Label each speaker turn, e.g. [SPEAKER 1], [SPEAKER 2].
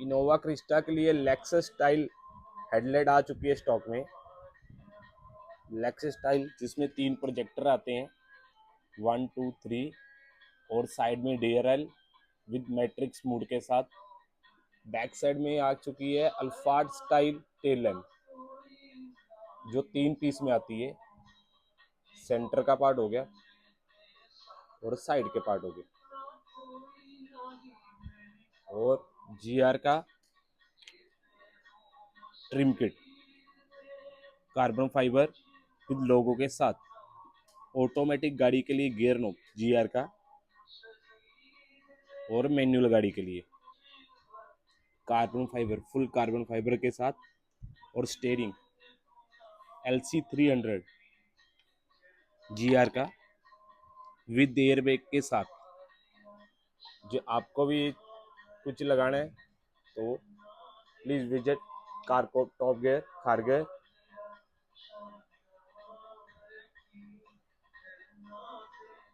[SPEAKER 1] Innova Crysta के लिए Lexus style headlight आ चुकी है स्टॉक में। लेक्सस स्टाइल जिसमें 3 प्रोजेक्टर आते हैं, 1 2 3, और साइड में DRL विद मैट्रिक्स मोड के साथ। बैक साइड में आ चुकी है अल्फार्ड स्टाइल टेल लैम्प जो 3 पीस में आती है। सेंटर का पार्ट हो गया और साइड के पार्ट हो गए, और GR का trim kit carbon fibre with logo के साथ। ऑटोमेटिक गाड़ी के लिए गियर नॉब GR का, और मैनुअल गाड़ी के लिए carbon fibre, full carbon fibre के साथ। और स्टीयरिंग LC 300 GR का विद एयर बैग के साथ। जो आपको भी कुछ लगाना है तो प्लीज़ विजिट कार को टॉप गियर खारगे।